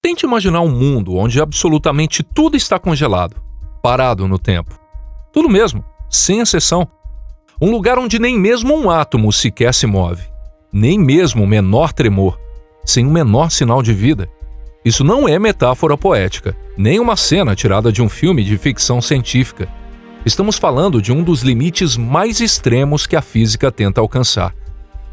Tente imaginar um mundo onde absolutamente tudo está congelado, parado no tempo. Tudo mesmo, sem exceção. Um lugar onde nem mesmo um átomo sequer se move, nem mesmo o menor tremor, sem o menor sinal de vida. Isso não é metáfora poética, nem uma cena tirada de um filme de ficção científica. Estamos falando de um dos limites mais extremos que a física tenta alcançar.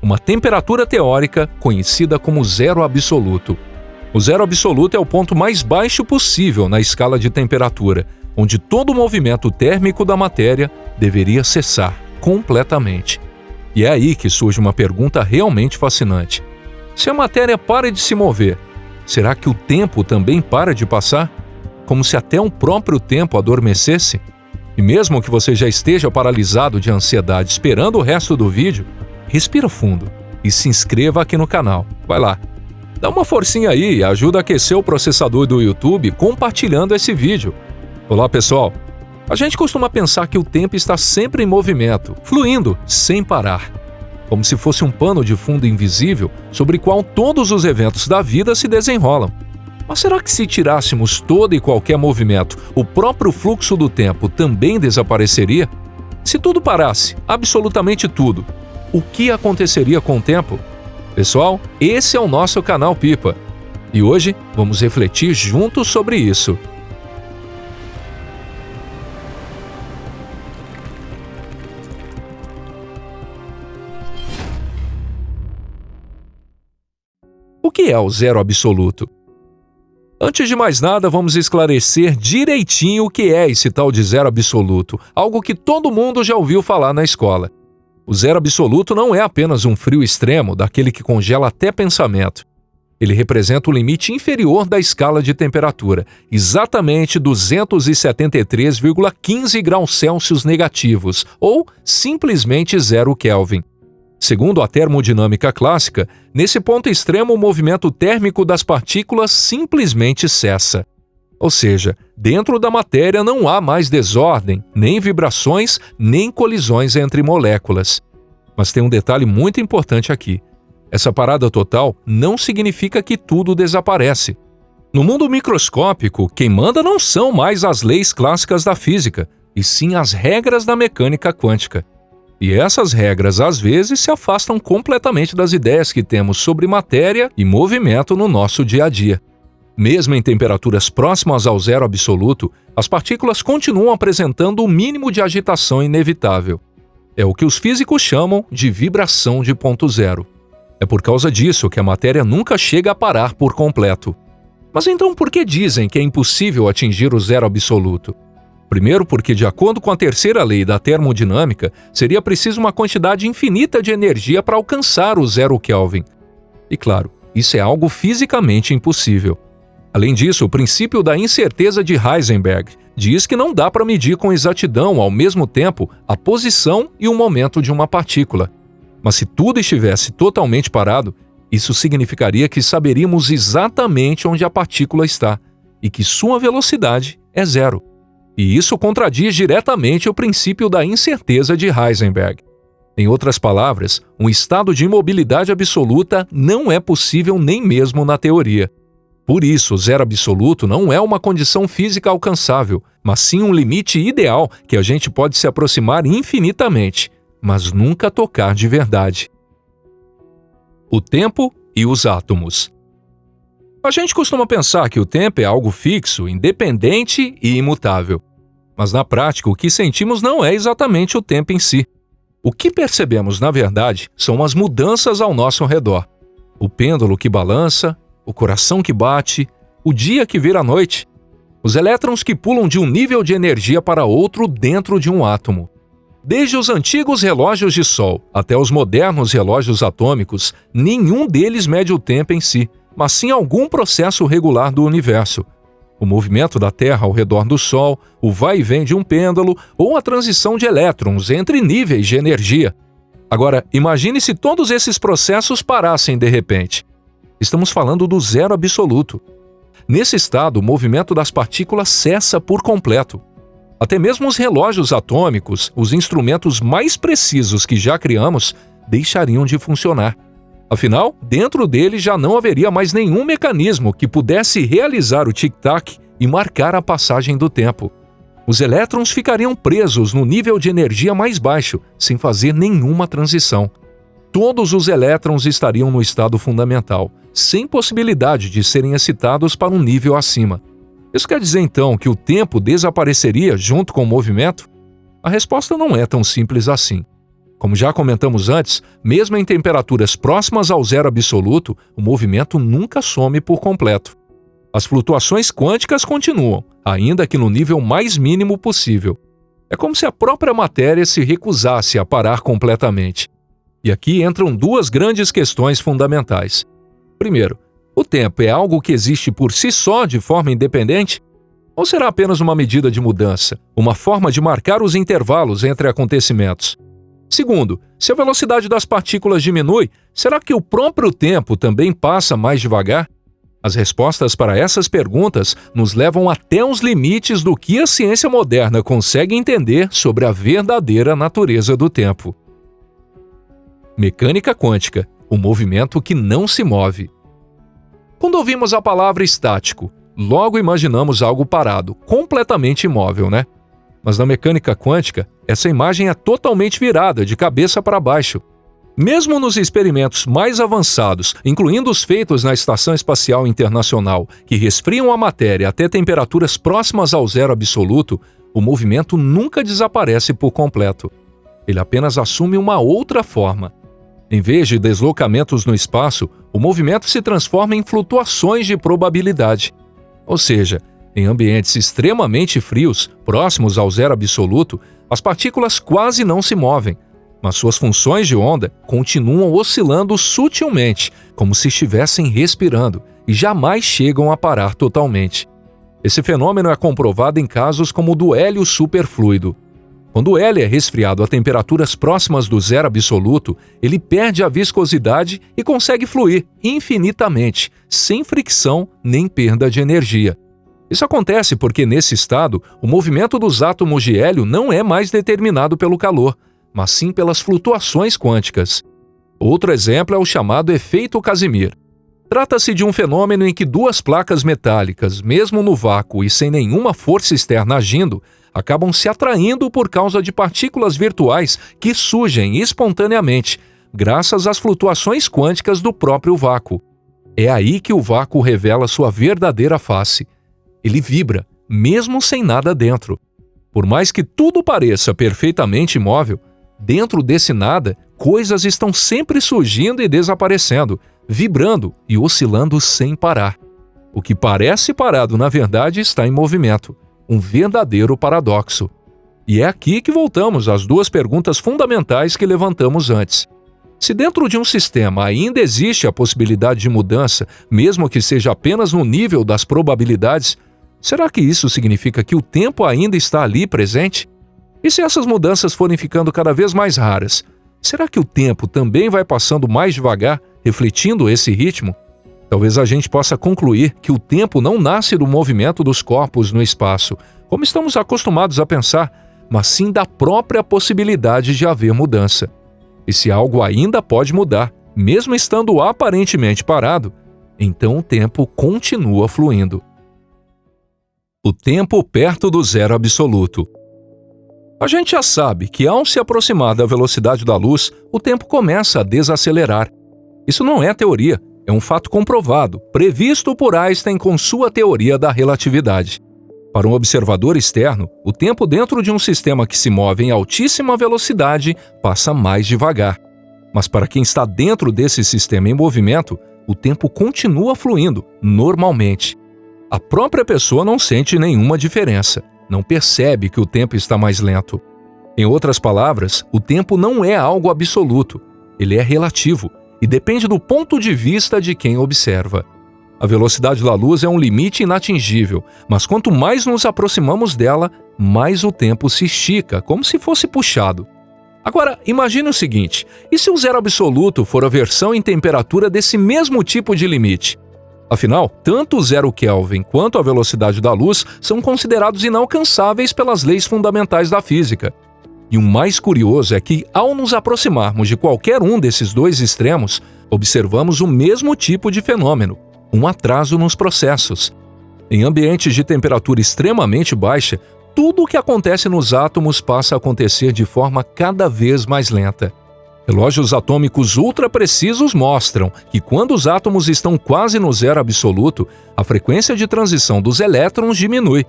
Uma temperatura teórica conhecida como zero absoluto. O zero absoluto é o ponto mais baixo possível na escala de temperatura, onde todo o movimento térmico da matéria deveria cessar completamente. E é aí que surge uma pergunta realmente fascinante. Se a matéria para de se mover, será que o tempo também para de passar? Como se até o próprio tempo adormecesse? E mesmo que você já esteja paralisado de ansiedade esperando o resto do vídeo, respira fundo e se inscreva aqui no canal. Vai lá. Dá uma forcinha aí e ajuda a aquecer o processador do YouTube compartilhando esse vídeo. Olá, pessoal! A gente costuma pensar que o tempo está sempre em movimento, fluindo, sem parar. Como se fosse um pano de fundo invisível sobre o qual todos os eventos da vida se desenrolam. Mas será que se tirássemos todo e qualquer movimento, o próprio fluxo do tempo também desapareceria? Se tudo parasse, absolutamente tudo, o que aconteceria com o tempo? Pessoal, esse é o nosso canal Pipa. E hoje vamos refletir juntos sobre isso. O que é o zero absoluto? Antes de mais nada, vamos esclarecer direitinho o que é esse tal de zero absoluto, algo que todo mundo já ouviu falar na escola. O zero absoluto não é apenas um frio extremo, daquele que congela até pensamento. Ele representa o limite inferior da escala de temperatura, exatamente 273,15 graus Celsius negativos, ou simplesmente 0 Kelvin. Segundo a termodinâmica clássica, nesse ponto extremo o movimento térmico das partículas simplesmente cessa. Ou seja, dentro da matéria não há mais desordem, nem vibrações, nem colisões entre moléculas. Mas tem um detalhe muito importante aqui. Essa parada total não significa que tudo desaparece. No mundo microscópico, quem manda não são mais as leis clássicas da física, e sim as regras da mecânica quântica. E essas regras, às vezes, se afastam completamente das ideias que temos sobre matéria e movimento no nosso dia a dia. Mesmo em temperaturas próximas ao zero absoluto, as partículas continuam apresentando o mínimo de agitação inevitável. É o que os físicos chamam de vibração de ponto zero. É por causa disso que a matéria nunca chega a parar por completo. Mas então por que dizem que é impossível atingir o zero absoluto? Primeiro porque, de acordo com a terceira lei da termodinâmica, seria preciso uma quantidade infinita de energia para alcançar o zero Kelvin. E claro, isso é algo fisicamente impossível. Além disso, o princípio da incerteza de Heisenberg diz que não dá para medir com exatidão ao mesmo tempo a posição e o momento de uma partícula. Mas se tudo estivesse totalmente parado, isso significaria que saberíamos exatamente onde a partícula está e que sua velocidade é zero. E isso contradiz diretamente o princípio da incerteza de Heisenberg. Em outras palavras, um estado de imobilidade absoluta não é possível nem mesmo na teoria. Por isso, o zero absoluto não é uma condição física alcançável, mas sim um limite ideal que a gente pode se aproximar infinitamente, mas nunca tocar de verdade. O tempo e os átomos. A gente costuma pensar que o tempo é algo fixo, independente e imutável. Mas na prática, o que sentimos não é exatamente o tempo em si. O que percebemos, na verdade, são as mudanças ao nosso redor. O pêndulo que balança, o coração que bate, o dia que vira noite, os elétrons que pulam de um nível de energia para outro dentro de um átomo. Desde os antigos relógios de sol até os modernos relógios atômicos, nenhum deles mede o tempo em si, mas sim algum processo regular do universo. O movimento da Terra ao redor do Sol, o vai e vem de um pêndulo ou a transição de elétrons entre níveis de energia. Agora, imagine se todos esses processos parassem de repente. Estamos falando do zero absoluto. Nesse estado, o movimento das partículas cessa por completo. Até mesmo os relógios atômicos, os instrumentos mais precisos que já criamos, deixariam de funcionar. Afinal, dentro dele já não haveria mais nenhum mecanismo que pudesse realizar o tic-tac e marcar a passagem do tempo. Os elétrons ficariam presos no nível de energia mais baixo, sem fazer nenhuma transição. Todos os elétrons estariam no estado fundamental, sem possibilidade de serem excitados para um nível acima. Isso quer dizer então que o tempo desapareceria junto com o movimento? A resposta não é tão simples assim. Como já comentamos antes, mesmo em temperaturas próximas ao zero absoluto, o movimento nunca some por completo. As flutuações quânticas continuam, ainda que no nível mais mínimo possível. É como se a própria matéria se recusasse a parar completamente. E aqui entram duas grandes questões fundamentais. Primeiro, o tempo é algo que existe por si só de forma independente? Ou será apenas uma medida de mudança, uma forma de marcar os intervalos entre acontecimentos? Segundo, se a velocidade das partículas diminui, será que o próprio tempo também passa mais devagar? As respostas para essas perguntas nos levam até os limites do que a ciência moderna consegue entender sobre a verdadeira natureza do tempo. Mecânica quântica, o movimento que não se move. Quando ouvimos a palavra estático, logo imaginamos algo parado, completamente imóvel, né? Mas na mecânica quântica, essa imagem é totalmente virada, de cabeça para baixo. Mesmo nos experimentos mais avançados, incluindo os feitos na Estação Espacial Internacional, que resfriam a matéria até temperaturas próximas ao zero absoluto, o movimento nunca desaparece por completo. Ele apenas assume uma outra forma. Em vez de deslocamentos no espaço, o movimento se transforma em flutuações de probabilidade. Ou seja, em ambientes extremamente frios, próximos ao zero absoluto, as partículas quase não se movem, mas suas funções de onda continuam oscilando sutilmente, como se estivessem respirando, e jamais chegam a parar totalmente. Esse fenômeno é comprovado em casos como o do hélio superfluido. Quando o hélio é resfriado a temperaturas próximas do zero absoluto, ele perde a viscosidade e consegue fluir infinitamente, sem fricção nem perda de energia. Isso acontece porque, nesse estado, o movimento dos átomos de hélio não é mais determinado pelo calor, mas sim pelas flutuações quânticas. Outro exemplo é o chamado efeito Casimir. Trata-se de um fenômeno em que duas placas metálicas, mesmo no vácuo e sem nenhuma força externa agindo, acabam se atraindo por causa de partículas virtuais que surgem espontaneamente, graças às flutuações quânticas do próprio vácuo. É aí que o vácuo revela sua verdadeira face. Ele vibra, mesmo sem nada dentro. Por mais que tudo pareça perfeitamente imóvel, dentro desse nada, coisas estão sempre surgindo e desaparecendo, vibrando e oscilando sem parar. O que parece parado, na verdade, está em movimento. Um verdadeiro paradoxo. E é aqui que voltamos às duas perguntas fundamentais que levantamos antes. Se dentro de um sistema ainda existe a possibilidade de mudança, mesmo que seja apenas no nível das probabilidades, será que isso significa que o tempo ainda está ali presente? E se essas mudanças forem ficando cada vez mais raras, será que o tempo também vai passando mais devagar, refletindo esse ritmo? Talvez a gente possa concluir que o tempo não nasce do movimento dos corpos no espaço, como estamos acostumados a pensar, mas sim da própria possibilidade de haver mudança. E se algo ainda pode mudar, mesmo estando aparentemente parado, então o tempo continua fluindo. O tempo perto do zero absoluto. A gente já sabe que ao se aproximar da velocidade da luz, o tempo começa a desacelerar. Isso não é teoria, é um fato comprovado, previsto por Einstein com sua teoria da relatividade. Para um observador externo, o tempo dentro de um sistema que se move em altíssima velocidade passa mais devagar. Mas para quem está dentro desse sistema em movimento, o tempo continua fluindo, normalmente. A própria pessoa não sente nenhuma diferença, não percebe que o tempo está mais lento. Em outras palavras, o tempo não é algo absoluto, ele é relativo e depende do ponto de vista de quem observa. A velocidade da luz é um limite inatingível, mas quanto mais nos aproximamos dela, mais o tempo se estica, como se fosse puxado. Agora, imagine o seguinte, e se o zero absoluto for a versão em temperatura desse mesmo tipo de limite? Afinal, tanto o zero Kelvin quanto a velocidade da luz são considerados inalcançáveis pelas leis fundamentais da física. E o mais curioso é que, ao nos aproximarmos de qualquer um desses dois extremos, observamos o mesmo tipo de fenômeno, um atraso nos processos. Em ambientes de temperatura extremamente baixa, tudo o que acontece nos átomos passa a acontecer de forma cada vez mais lenta. Relógios atômicos ultra precisos mostram que quando os átomos estão quase no zero absoluto, a frequência de transição dos elétrons diminui.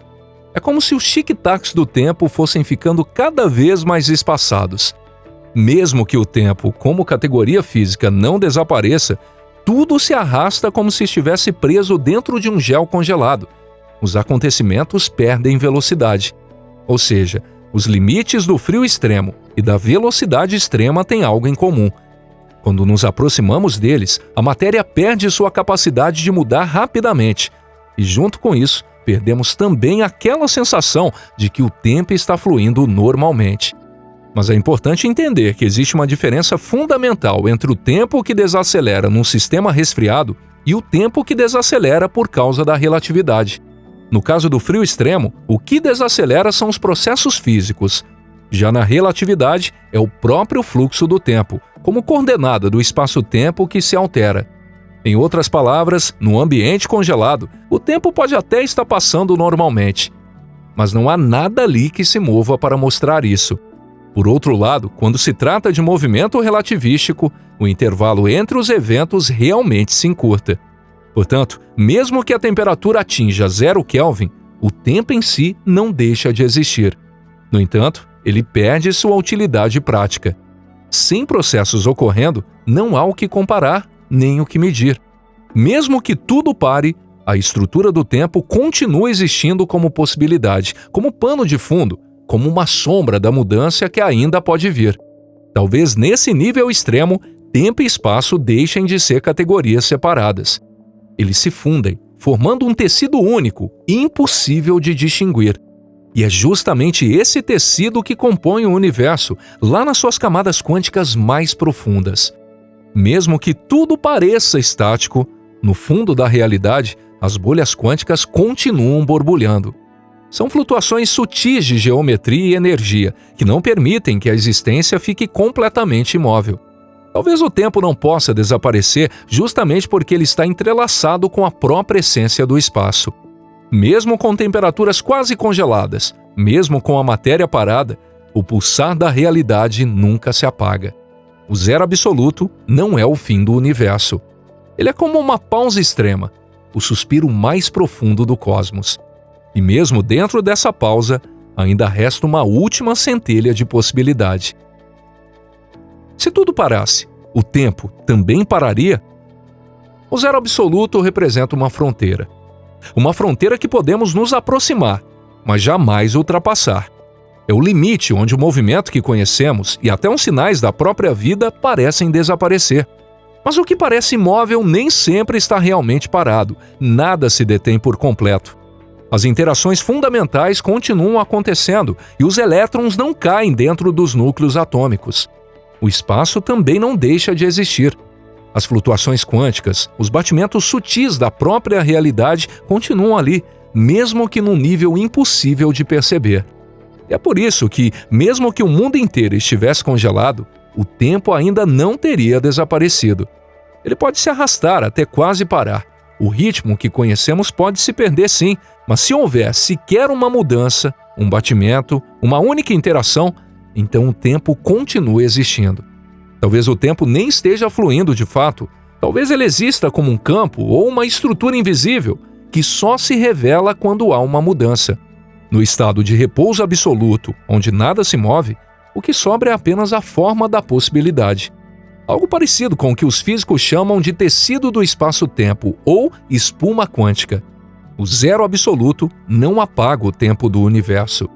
É como se os tic-tacs do tempo fossem ficando cada vez mais espaçados. Mesmo que o tempo, como categoria física, não desapareça, tudo se arrasta como se estivesse preso dentro de um gel congelado. Os acontecimentos perdem velocidade. Ou seja, os limites do frio extremo e da velocidade extrema têm algo em comum. Quando nos aproximamos deles, a matéria perde sua capacidade de mudar rapidamente. E junto com isso, perdemos também aquela sensação de que o tempo está fluindo normalmente. Mas é importante entender que existe uma diferença fundamental entre o tempo que desacelera num sistema resfriado e o tempo que desacelera por causa da relatividade. No caso do frio extremo, o que desacelera são os processos físicos. Já na relatividade, é o próprio fluxo do tempo, como coordenada do espaço-tempo que se altera. Em outras palavras, no ambiente congelado, o tempo pode até estar passando normalmente, mas não há nada ali que se mova para mostrar isso. Por outro lado, quando se trata de movimento relativístico, o intervalo entre os eventos realmente se encurta. Portanto, mesmo que a temperatura atinja 0 Kelvin, o tempo em si não deixa de existir. No entanto, ele perde sua utilidade prática. Sem processos ocorrendo, não há o que comparar, nem o que medir. Mesmo que tudo pare, a estrutura do tempo continua existindo como possibilidade, como pano de fundo, como uma sombra da mudança que ainda pode vir. Talvez nesse nível extremo, tempo e espaço deixem de ser categorias separadas. Eles se fundem, formando um tecido único, impossível de distinguir. E é justamente esse tecido que compõe o universo, lá nas suas camadas quânticas mais profundas. Mesmo que tudo pareça estático, no fundo da realidade, as bolhas quânticas continuam borbulhando. São flutuações sutis de geometria e energia, que não permitem que a existência fique completamente imóvel. Talvez o tempo não possa desaparecer justamente porque ele está entrelaçado com a própria essência do espaço. Mesmo com temperaturas quase congeladas, mesmo com a matéria parada, o pulsar da realidade nunca se apaga. O zero absoluto não é o fim do universo. Ele é como uma pausa extrema, o suspiro mais profundo do cosmos. E mesmo dentro dessa pausa, ainda resta uma última centelha de possibilidade. Se tudo parasse, o tempo também pararia? O zero absoluto representa uma fronteira. Uma fronteira que podemos nos aproximar, mas jamais ultrapassar. É o limite onde o movimento que conhecemos e até os sinais da própria vida parecem desaparecer. Mas o que parece imóvel nem sempre está realmente parado. Nada se detém por completo. As interações fundamentais continuam acontecendo e os elétrons não caem dentro dos núcleos atômicos. O espaço também não deixa de existir. As flutuações quânticas, os batimentos sutis da própria realidade continuam ali, mesmo que num nível impossível de perceber. E é por isso que, mesmo que o mundo inteiro estivesse congelado, o tempo ainda não teria desaparecido. Ele pode se arrastar até quase parar. O ritmo que conhecemos pode se perder sim, mas se houver sequer uma mudança, um batimento, uma única interação, então o tempo continua existindo. Talvez o tempo nem esteja fluindo de fato, talvez ele exista como um campo ou uma estrutura invisível que só se revela quando há uma mudança. No estado de repouso absoluto, onde nada se move, o que sobra é apenas a forma da possibilidade. Algo parecido com o que os físicos chamam de tecido do espaço-tempo ou espuma quântica. O zero absoluto não apaga o tempo do universo,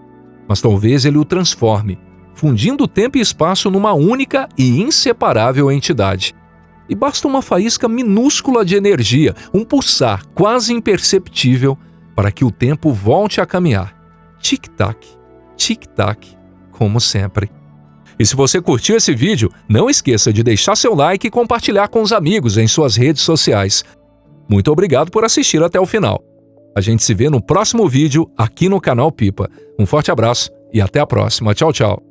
mas talvez ele o transforme, fundindo tempo e espaço numa única e inseparável entidade. E basta uma faísca minúscula de energia, um pulsar quase imperceptível, para que o tempo volte a caminhar. Tic-tac, como sempre. E se você curtiu esse vídeo, não esqueça de deixar seu like e compartilhar com os amigos em suas redes sociais. Muito obrigado por assistir até o final. A gente se vê no próximo vídeo aqui no canal Pipa. Um forte abraço e até a próxima. Tchau, tchau.